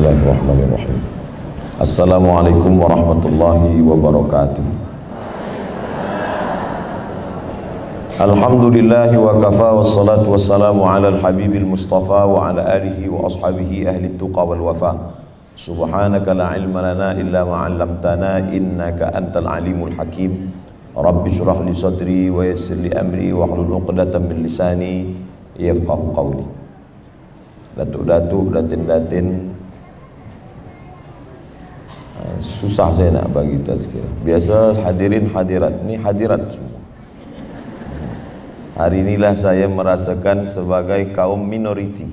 Bismillahirrahmanirrahim. Assalamualaikum warahmatullahi wabarakatuh. Alhamdulillahi wa kafa wassalatu wassalamu ala al-habibil mustafa wa ala alihi wa ashabihi ahli tuqa wal wafa. Subhanaka la ilma lana illa ma 'allamtana innaka antal alimul hakim. Rabbi shrah li sadri wa yassir li amri wa hlul 'uqdatam min lisani yafqahu qawli. Datuk-datuk, datin-datin, susah saya nak bagi tazkirah. Biasa hadirin hadirat, ni hadirat semua. Hari inilah saya merasakan sebagai kaum minoriti.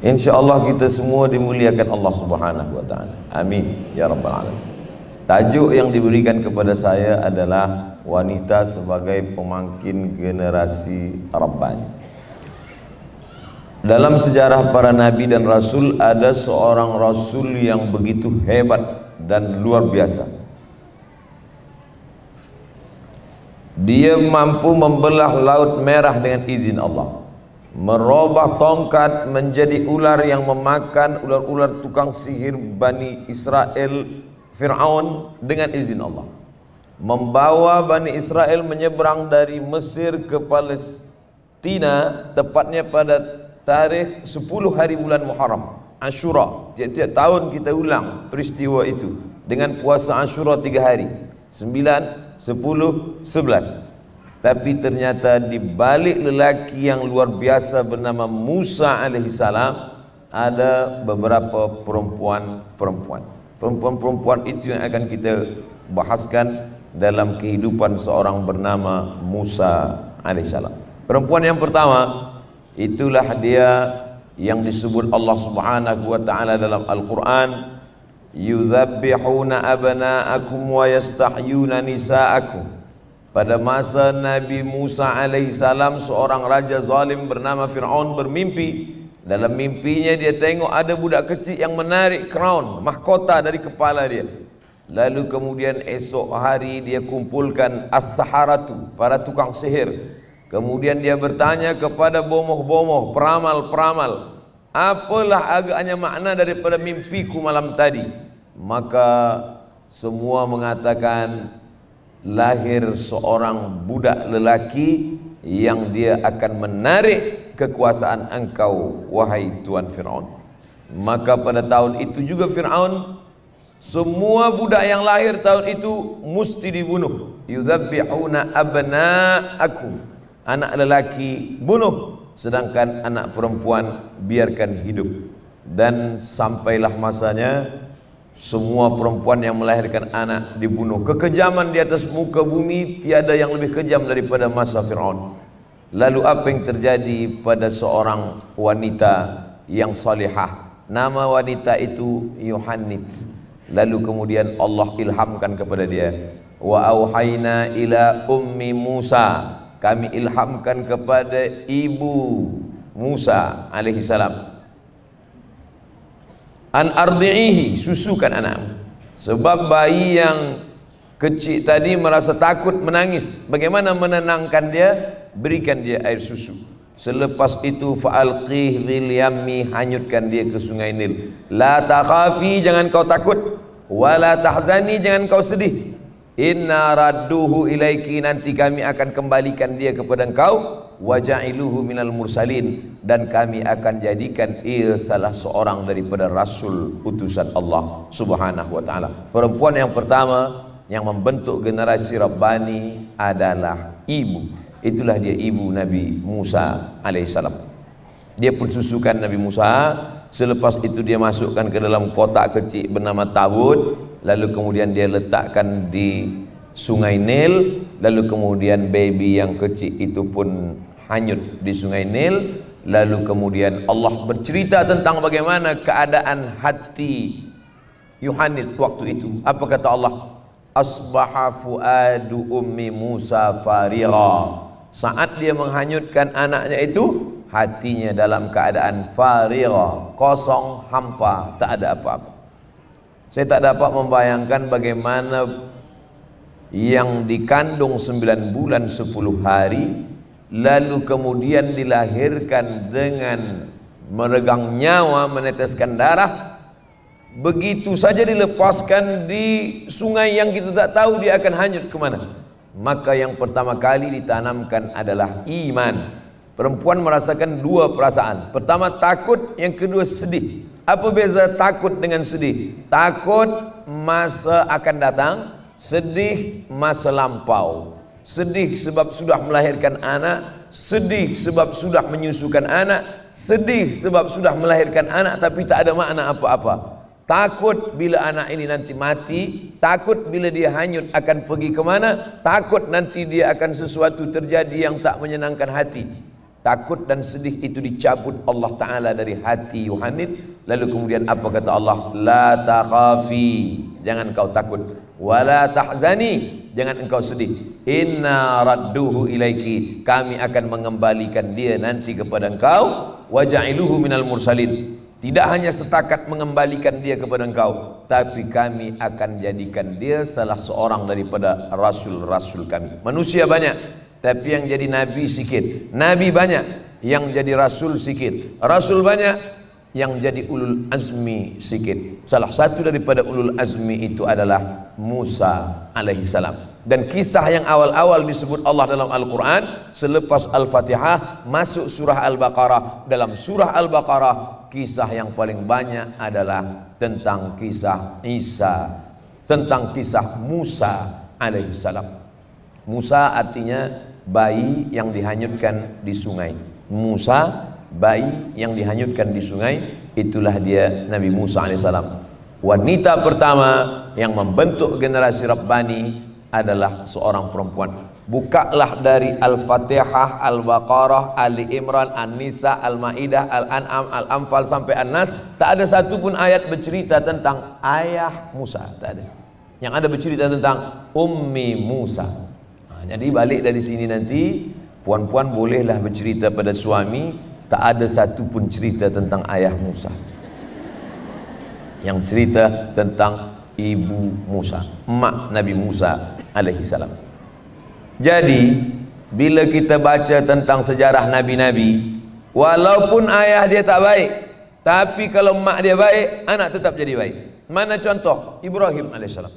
InsyaAllah kita semua dimuliakan Allah Subhanahu wa ta'ala. Amin ya rabbal alamin. Tajuk yang diberikan kepada saya adalah wanita sebagai pemangkin generasi Rabbani. Dalam sejarah para nabi dan rasul ada seorang rasul yang begitu hebat dan luar biasa. Dia mampu membelah laut merah dengan izin Allah, merubah tongkat menjadi ular yang memakan ular-ular tukang sihir Bani Israel Fir'aun dengan izin Allah, membawa Bani Israel menyeberang dari Mesir ke Palestina tepatnya pada tarikh 10 hari bulan Muharram, Ashura. Tiap-tiap tahun kita ulang peristiwa itu dengan puasa Ashura 3 hari, 9, 10, 11. Tapi ternyata di balik lelaki yang luar biasa bernama Musa alaihissalam ada beberapa perempuan. Perempuan-perempuan itu yang akan kita bahaskan dalam kehidupan seorang bernama Musa alaihissalam. Perempuan yang pertama, itulah dia yang disebut Allah Subhanahu wa ta'ala dalam Al-Quran, yudzabbihuna abna'akum wa yastahyuna nisa'akum. Pada masa Nabi Musa alaihissalam, seorang raja zalim bernama Fir'aun bermimpi. Dalam mimpinya dia tengok ada budak kecil yang menarik crown, mahkota dari kepala dia. Lalu kemudian esok hari dia kumpulkan as-saharatu, para tukang sihir. Kemudian dia bertanya kepada bomoh-bomoh, peramal-peramal, apalah agaknya makna daripada mimpiku malam tadi? Maka semua mengatakan lahir seorang budak lelaki yang dia akan menarik kekuasaan engkau, wahai Tuan Fir'aun. Maka pada tahun itu juga Fir'aun, semua budak yang lahir tahun itu mesti dibunuh. Yudzabbihuna abna'akum, anak lelaki bunuh, sedangkan anak perempuan biarkan hidup. Dan sampailah masanya semua perempuan yang melahirkan anak dibunuh. Kekejaman di atas muka bumi tiada yang lebih kejam daripada masa Fir'aun. Lalu apa yang terjadi pada seorang wanita yang salihah? Nama wanita itu Yohanits. Lalu kemudian Allah ilhamkan kepada dia, wa auhayna ila ummi Musa, kami ilhamkan kepada ibu Musa alaihissalam, an ardi'ihi, susukan anakmu. Sebab bayi yang kecil tadi merasa takut, menangis. Bagaimana menenangkan dia? Berikan dia air susu. Selepas itu fa'alqih fil yammi, hanyutkan dia ke sungai Nil. La takhafi, jangan kau takut, wala tahzani, jangan kau sedih. Inna radduhu ilaiki, nanti kami akan kembalikan dia kepada engkau. Waja'iluhu minal mursalin, dan kami akan jadikan ia salah seorang daripada rasul utusan Allah Subhanahu wa ta'ala. Perempuan yang pertama yang membentuk generasi Rabbani adalah ibu. Itulah dia ibu Nabi Musa alaihissalam. Dia persusukan Nabi Musa. Selepas itu dia masukkan ke dalam kotak kecil bernama tabut. Lalu kemudian dia letakkan di sungai Nil. Lalu kemudian baby yang kecil itu pun hanyut di sungai Nil. Lalu kemudian Allah bercerita tentang bagaimana keadaan hati Yohanits waktu itu. Apa kata Allah? Asbaha fuadu ummi Musa farigha. Saat dia menghanyutkan anaknya itu, hatinya dalam keadaan farigha, kosong, hampa, tak ada apa-apa. Saya tak dapat membayangkan bagaimana yang dikandung 9 bulan 10 hari lalu kemudian dilahirkan dengan meregang nyawa, meneteskan darah, begitu saja dilepaskan di sungai yang kita tak tahu dia akan hanyut kemana. Maka yang pertama kali ditanamkan adalah iman. Perempuan merasakan dua perasaan. Pertama takut, yang kedua sedih. Apa beza takut dengan sedih? Takut masa akan datang, sedih masa lampau. Sedih sebab sudah melahirkan anak, sedih sebab sudah menyusukan anak, sedih sebab sudah melahirkan anak tapi tak ada makna apa-apa. Takut bila anak ini nanti mati, takut bila dia hanyut akan pergi kemana, takut nanti dia akan sesuatu terjadi yang tak menyenangkan hati. Takut dan sedih itu dicabut Allah Ta'ala dari hati Yohanid. Lalu kemudian apa kata Allah? La takhafi, jangan kau takut. Wala tahzani, jangan engkau sedih. Inna radduhu ilaiki, kami akan mengembalikan dia nanti kepada engkau. Waja'iluhu minal mursalin, tidak hanya setakat mengembalikan dia kepada engkau, tapi kami akan jadikan dia salah seorang daripada rasul-rasul kami. Manusia banyak, tapi yang jadi nabi sikit. Nabi banyak, yang jadi rasul sikit. Rasul banyak, yang jadi ulul azmi sikit. Salah satu daripada ulul azmi itu adalah Musa alaihissalam. Dan kisah yang awal-awal disebut Allah dalam Al-Quran selepas Al-Fatihah masuk surah Al-Baqarah. Dalam surah Al-Baqarah kisah yang paling banyak adalah tentang kisah Isa, tentang kisah Musa alaihissalam. Musa artinya bayi yang dihanyutkan di sungai. Musa, bayi yang dihanyutkan di sungai, itulah dia Nabi Musa alaihissalam. Wanita pertama yang membentuk generasi Rabbani adalah seorang perempuan. Bukalah dari Al-Fatihah, Al-Baqarah, Ali Imran, An-Nisa, Al-Maidah, Al-An'am, Al-Anfal sampai An-Nas, tak ada satu pun ayat bercerita tentang ayah Musa, tak ada. Yang ada bercerita tentang Ummi Musa. Jadi balik dari sini nanti puan-puan bolehlah bercerita pada suami, tak ada satu pun cerita tentang ayah Musa. Yang cerita tentang ibu Musa, mak Nabi Musa alaihissalam. Jadi bila kita baca tentang sejarah nabi-nabi, walaupun ayah dia tak baik, tapi kalau mak dia baik, anak tetap jadi baik. Mana contoh? Ibrahim alaihissalam.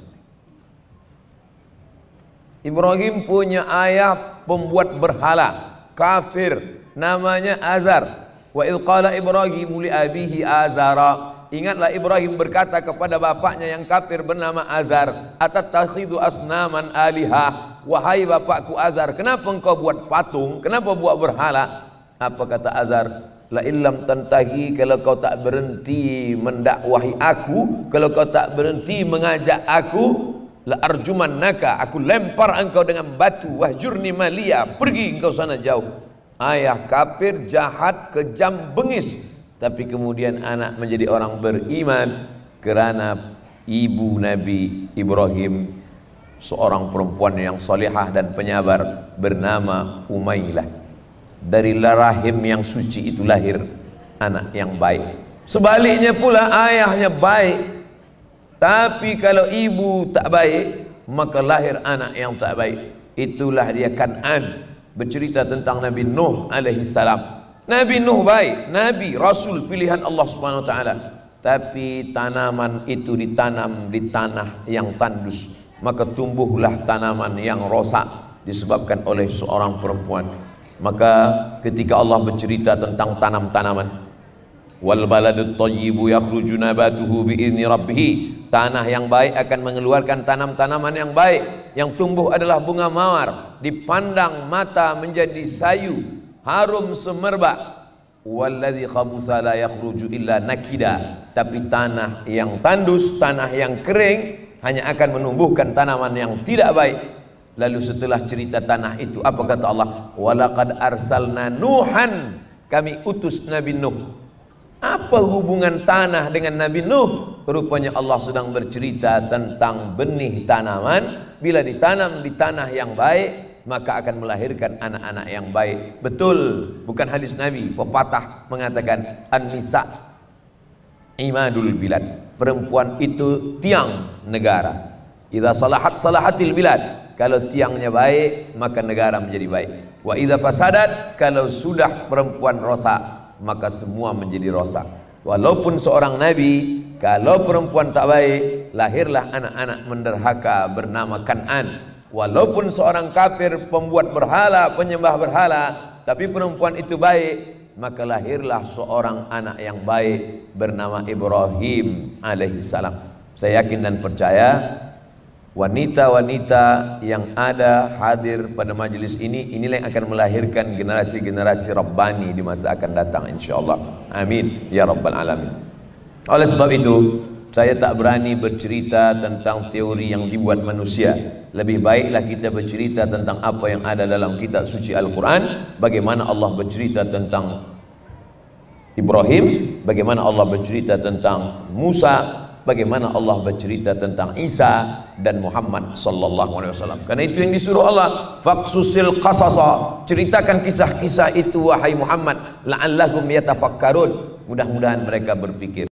Ibrahim punya ayah pembuat berhala, kafir, namanya Azar. Wa idh qala Ibrahim li abihi Azara. Ingatlah Ibrahim berkata kepada bapaknya yang kafir bernama Azar, atattakhidhu asnaman aliha, wahai bapakku Azar, kenapa engkau buat patung, kenapa buat berhala? Apa kata Azar? La illam tantahi, kalau kau tak berhenti mendakwahi aku, kalau kau tak berhenti mengajak aku, la arjumannaka, aku lempar engkau dengan batu. Wahjurni maliya, pergi engkau sana jauh. Ayah kafir, jahat, kejam, bengis, tapi kemudian anak menjadi orang beriman kerana ibu Nabi Ibrahim seorang perempuan yang salihah dan penyabar bernama Umailah. Dari rahim yang suci itu lahir anak yang baik. Sebaliknya pula ayahnya baik, tapi kalau ibu tak baik, maka lahir anak yang tak baik. Itulah dia Kan'an. Bercerita tentang Nabi Nuh alaihissalam. Nabi Nuh baik, Nabi, Rasul pilihan Allah Subhanahu Wa Taala. Tapi tanaman itu ditanam di tanah yang tandus, maka tumbuhlah tanaman yang rosak disebabkan oleh seorang perempuan. Maka ketika Allah bercerita tentang tanam-tanaman, wal baladut thayyibu yakhruju nabatuhu bi'izni rabbih, tanah yang baik akan mengeluarkan tanam-tanaman yang baik. Yang tumbuh adalah bunga mawar, dipandang mata menjadi sayu, harum semerbak. Walladzi khabutha la yakhruju illa nakida, tapi tanah yang tandus, tanah yang kering hanya akan menumbuhkan tanaman yang tidak baik. Lalu setelah cerita tanah itu, apa kata Allah? Walaqad arsalna Nuhan, kami utus Nabi Nuh. Apa hubungan tanah dengan Nabi Nuh? Rupanya Allah sedang bercerita tentang benih tanaman. Bila ditanam di tanah yang baik, maka akan melahirkan anak-anak yang baik. Betul, bukan hadis Nabi. Pepatah mengatakan An-Nisa imadul bilad, perempuan itu tiang negara. Idza salahat salahatil bilad, kalau tiangnya baik maka negara menjadi baik. Wa idza fasadat, kalau sudah perempuan rosak maka semua menjadi rosak. Walaupun seorang nabi, kalau perempuan tak baik, lahirlah anak-anak menderhaka bernama Kan'an. Walaupun seorang kafir, pembuat berhala, penyembah berhala, tapi perempuan itu baik, maka lahirlah seorang anak yang baik bernama Ibrahim alaihissalam. Saya yakin dan percaya wanita-wanita yang ada hadir pada majelis ini, inilah yang akan melahirkan generasi-generasi Rabbani di masa akan datang insyaallah. Amin ya rabbal alamin. Oleh sebab itu, saya tak berani bercerita tentang teori yang dibuat manusia. Lebih baiklah kita bercerita tentang apa yang ada dalam kitab suci Al-Quran. Bagaimana Allah bercerita tentang Ibrahim, bagaimana Allah bercerita tentang Musa, bagaimana Allah bercerita tentang Isa dan Muhammad sallallahu alaihi wasallam. Karena itu yang disuruh Allah, faqsusil qasasa, ceritakan kisah-kisah itu wahai Muhammad, la'allahum yatafakkarun, mudah-mudahan mereka berpikir.